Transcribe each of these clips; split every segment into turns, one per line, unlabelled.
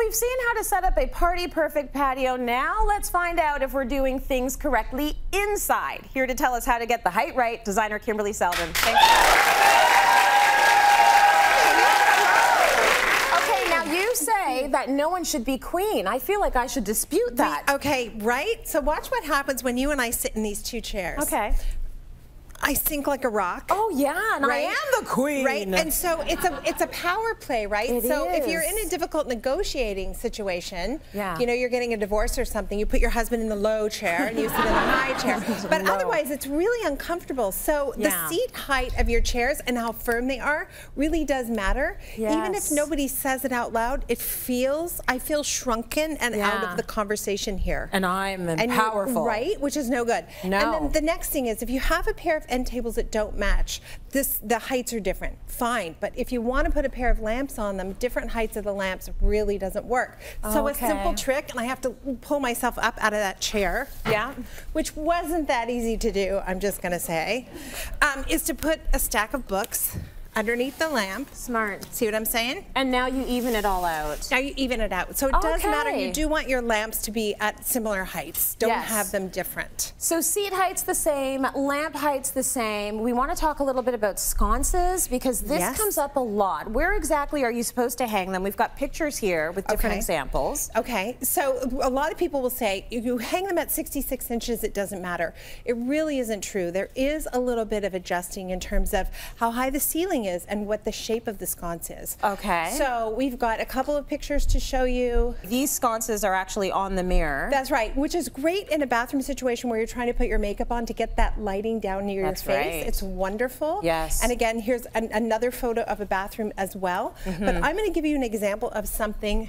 we've seen how to set up a party-perfect patio. Now let's find out if we're doing things correctly inside. Here to tell us how to get the height right, designer Kimberley Seldon. Thanks. Okay, now you say that no one should be queen. I feel like I should dispute that.
Okay, right? So watch what happens when you and I sit in these two chairs.
Okay.
I sink like a rock.
Oh yeah, and right? I am the queen.
Right, and so it's a power play, right?
It
so
is.
If you're in a difficult negotiating situation,
yeah.
you know, you're getting a divorce or something, you put your husband in the low chair and you sit in the high chair. But otherwise, it's really uncomfortable. So the seat height of your chairs and how firm they are really does matter.
Yes.
Even if nobody says it out loud, I feel shrunken and out of the conversation here.
And I'm powerful.
Right, which is no good.
No.
And then the next thing is, if you have a pair of end tables that don't match, the heights are different, fine. But if you want to put a pair of lamps on them, different heights of the lamps really doesn't work. So a simple trick, and I have to pull myself up out of that chair, which wasn't that easy to do, I'm just going to say, is to put a stack of books underneath the lamp.
Smart.
See what I'm saying?
And now you even it all out.
Now you even it out. So it does matter. You do want your lamps to be at similar heights. Don't have them different.
So seat height's the same, lamp height's the same. We want to talk a little bit about sconces because this comes up a lot. Where exactly are you supposed to hang them? We've got pictures here with different examples.
Okay, so a lot of people will say, if you hang them at 66 inches, it doesn't matter. It really isn't true. There is a little bit of adjusting in terms of how high the ceiling is and what the shape of the sconce is. Okay. So we've got a couple of pictures to show you.
These sconces are actually on the mirror.
That's right, which is great in a bathroom situation where you're trying to put your makeup on to get that lighting down near your face. It's wonderful. Yes. And again, here's another photo of a bathroom as well. But I'm going to give you an example of something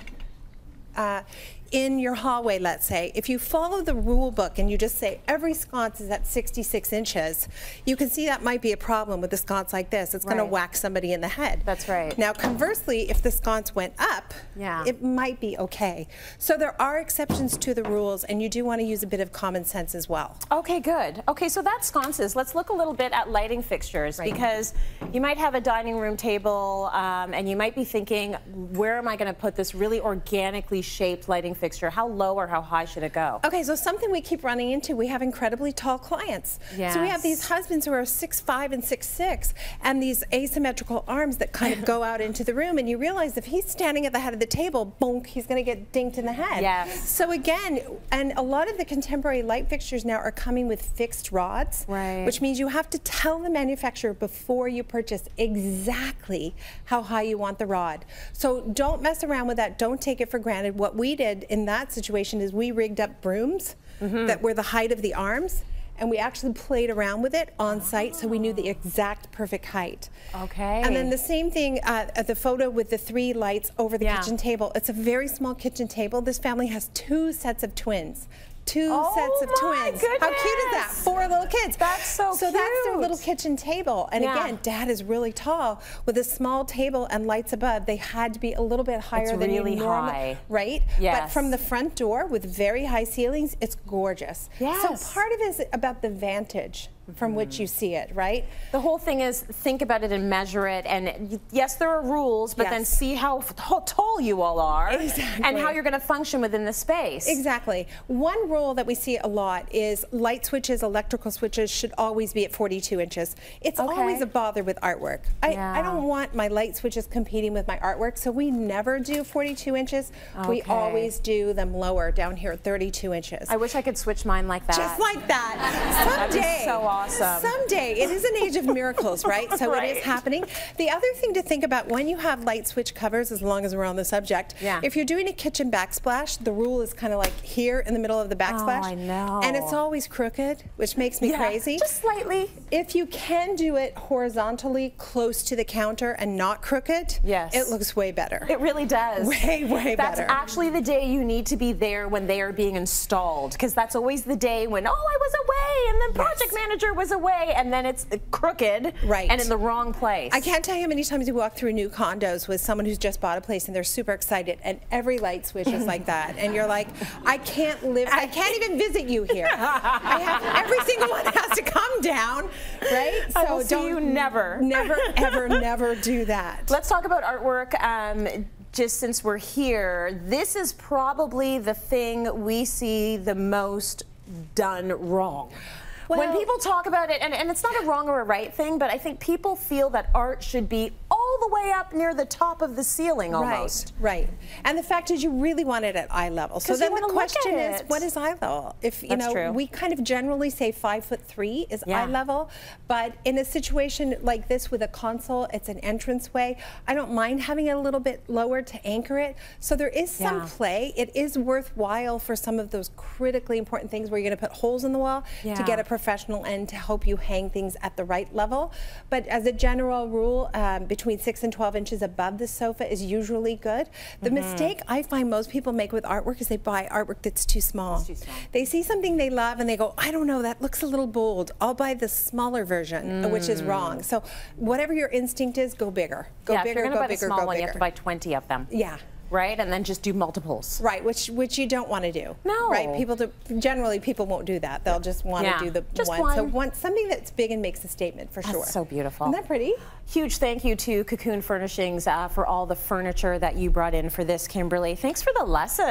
in your hallway, let's say. If you follow the rule book and you just say every sconce is at 66 inches, you can see that might be a problem with a sconce like this. It's going to whack somebody in the head. That's right. Now, conversely, if the sconce went up, it might be okay. So there are exceptions to the rules, and you do want to use a bit of common sense as well.
Okay, good. Okay, so that's sconces. Let's look a little bit at lighting fixtures because you might have a dining room table and you might be thinking, where am I going to put this really organically shaped lighting fixture? How low or how high should it go?
Okay, so something we keep running into, we have incredibly tall clients. So we have these husbands who are 6'5" and 6'6", and these asymmetrical arms that kind of go out into the room, and you realize if he's standing at the head of the table, bonk, he's going to get dinked in the head. Yes. So again, and a lot of the contemporary light fixtures now are coming with fixed rods, which means you have to tell the manufacturer before you purchase exactly how high you want the rod. So don't mess around with that. Don't take it for granted. What we did in that situation is we rigged up brooms that were the height of the arms, and we actually played around with it on site so we knew the exact perfect height. Okay. And then the same thing at the photo with the 3 lights over the kitchen table. It's a very small kitchen table. This family has 2 sets of twins. 2 sets of twins. Goodness. How cute is that? 4 little kids. That's so cute. So that's their little kitchen table. And again, Dad is really tall. With a small table and lights above, they had to be a little bit higher than really normal. Right? Yes. But from the front door with very high ceilings, it's gorgeous. Yes. So part of it is about the vantage from which you see it, right?
The whole thing is think about it and measure it, and yes, there are rules, but then see how tall you all are and how you're going to function within the space.
Exactly. One rule that we see a lot is light switches, electrical switches should always be at 42 inches. It's always a bother with artwork. I don't want my light switches competing with my artwork, so we never do 42 inches. We always do them lower, down here at 32 inches.
I wish I could switch mine like that.
Just like that. Someday.
That'd be so awesome.
Someday. It is an age of miracles, right? So it is happening. The other thing to think about when you have light switch covers, as long as we're on the subject, if you're doing a kitchen backsplash, the rule is kind of like here in the middle of the backsplash. Oh, I know. And it's always crooked, which makes me crazy.
Just slightly.
If you can do it horizontally close to the counter and not crooked, it looks way better.
It really does.
Way better.
That's actually the day you need to be there when they are being installed, because that's always the day when, oh, I was away, and then project manager was away, and then it's crooked and in the wrong place.
I can't tell you how many times you walk through new condos with someone who's just bought a place and they're super excited, and every light switch is like that, and you're like, I can't even visit you here. I have, every single one has to come down, right?
So don't you never
ever do that.
Let's talk about artwork. just since we're here, this is probably the thing we see the most done wrong. Well, when people talk about it, and it's not a wrong or a right thing, but I think people feel that art should be all the way up near the top of the ceiling almost.
Right. And the fact is you really want it at eye level. So then the question is, what is eye level? If you know, we kind of generally say 5'3" is eye level, but in a situation like this with a console, it's an entranceway. I don't mind having it a little bit lower to anchor it. So there is some play. It is worthwhile for some of those critically important things where you're going to put holes in the wall to get a professional end to help you hang things at the right level. But as a general rule, between 6 and 12 inches above the sofa is usually good. The mistake I find most people make with artwork is they buy artwork that's too small. They see something they love and they go, I don't know, that looks a little bold. I'll buy the smaller version, which is wrong. So whatever your instinct is, go bigger. Go bigger,
if you're going to buy the small one, you have to buy 20 of them. Right, and then just do multiples.
Right, which you don't want to do.
No.
Right, generally people won't do that. They'll just want to do the one. So something that's big and makes a statement for sure.
That's so beautiful.
Isn't that pretty?
Huge thank you to Cocoon Furnishings for all the furniture that you brought in for this, Kimberly. Thanks for the lesson.